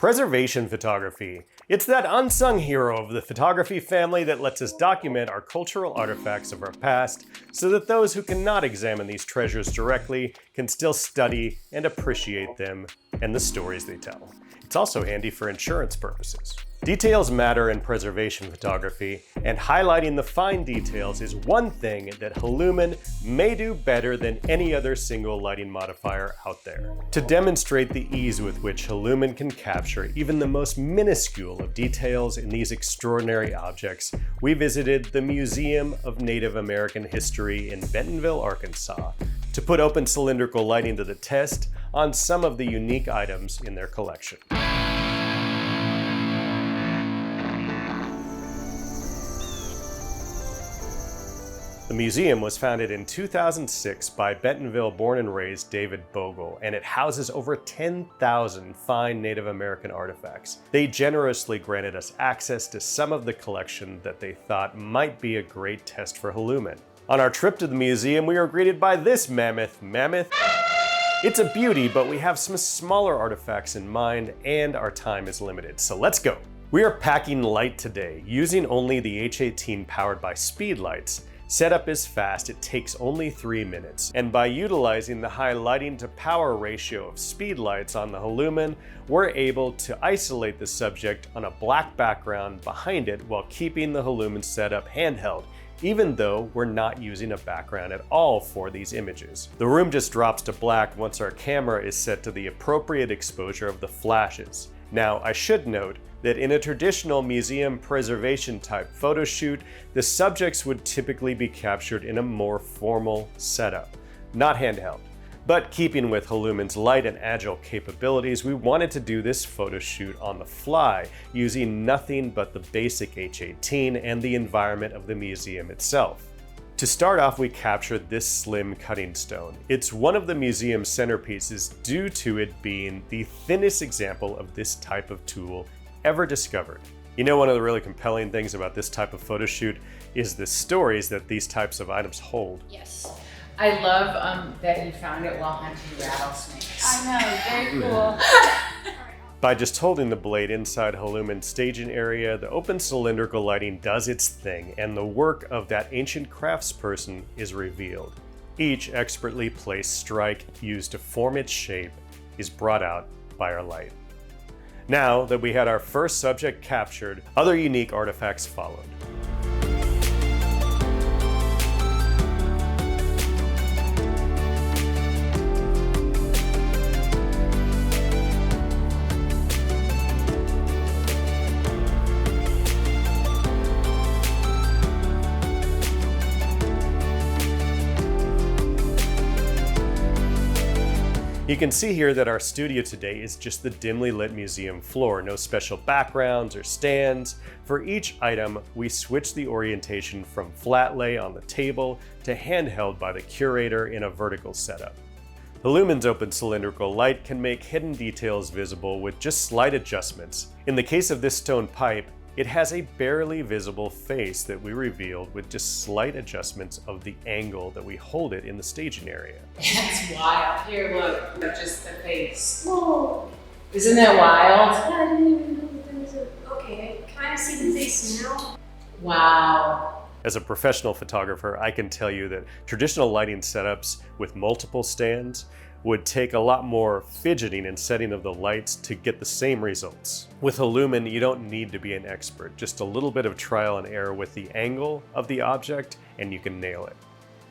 Preservation photography. It's that unsung hero of the photography family that lets us document our cultural artifacts of our past so that those who cannot examine these treasures directly can still study and appreciate them and the stories they tell. It's also handy for insurance purposes. Details matter in preservation photography, and highlighting the fine details is one thing that Halumin may do better than any other single lighting modifier out there. To demonstrate the ease with which Halumin can capture even the most minuscule of details in these extraordinary objects, we visited the Museum of Native American History in Bentonville, Arkansas, to put open cylindrical lighting to the test on some of the unique items in their collection. The museum was founded in 2006 by Bentonville born and raised David Bogle, and it houses over 10,000 fine Native American artifacts. They generously granted us access to some of the collection that they thought might be a great test for Halumin. On our trip to the museum, we were greeted by this mammoth. It's a beauty, but we have some smaller artifacts in mind and our time is limited, so let's go. We are packing light today, using only the H18 powered by speedlights. Setup is fast, it takes only 3 minutes, and by utilizing the high lighting to power ratio of speedlights on the Halumin, we're able to isolate the subject on a black background behind it while keeping the Halumin setup handheld, even though we're not using a background at all for these images. The room just drops to black once our camera is set to the appropriate exposure of the flashes. Now, I should note that in a traditional museum preservation type photo shoot, the subjects would typically be captured in a more formal setup, not handheld. But keeping with Halumin's light and agile capabilities, we wanted to do this photo shoot on the fly, using nothing but the basic H18 and the environment of the museum itself. To start off, we captured this slim cutting stone. It's one of the museum's centerpieces due to it being the thinnest example of this type of tool ever discovered. You know, one of the really compelling things about this type of photo shoot is the stories that these types of items hold. Yes. I love that you found it while hunting rattlesnakes. I know, very cool. By just holding the blade inside Halumin's staging area, the open cylindrical lighting does its thing, and the work of that ancient craftsperson is revealed. Each expertly placed strike used to form its shape is brought out by our light. Now that we had our first subject captured, other unique artifacts followed. You can see here that our studio today is just the dimly lit museum floor, no special backgrounds or stands. For each item, we switch the orientation from flat lay on the table to handheld by the curator in a vertical setup. Halumin's open cylindrical light can make hidden details visible with just slight adjustments. In the case of this stone pipe, it has a barely visible face that we revealed with just slight adjustments of the angle that we hold it in the staging area. That's wild. Here, look, just the face. Whoa. Isn't that wild? I didn't even know that there was a... Okay, can I see the face now? Wow. As a professional photographer, I can tell you that traditional lighting setups with multiple stands would take a lot more fidgeting and setting of the lights to get the same results. With Halumin, you don't need to be an expert, just a little bit of trial and error with the angle of the object and you can nail it.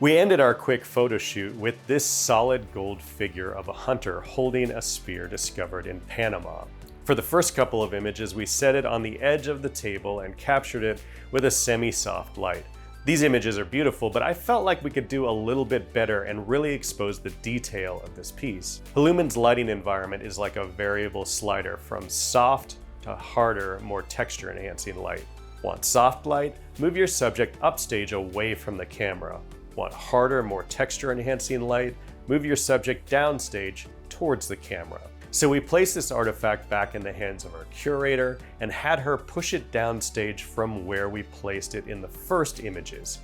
We ended our quick photo shoot with this solid gold figure of a hunter holding a spear discovered in Panama. For the first couple of images, we set it on the edge of the table and captured it with a semi-soft light. These images are beautiful, but I felt like we could do a little bit better and really expose the detail of this piece. Halumin's lighting environment is like a variable slider from soft to harder, more texture-enhancing light. Want soft light? Move your subject upstage away from the camera. Want harder, more texture-enhancing light? Move your subject downstage towards the camera. So we placed this artifact back in the hands of our curator and had her push it downstage from where we placed it in the first images.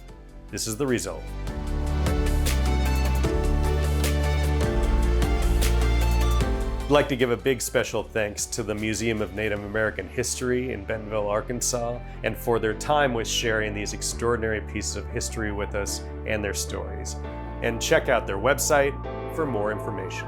This is the result. I'd like to give a big special thanks to the Museum of Native American History in Bentonville, Arkansas, and for their time with sharing these extraordinary pieces of history with us and their stories. And check out their website for more information.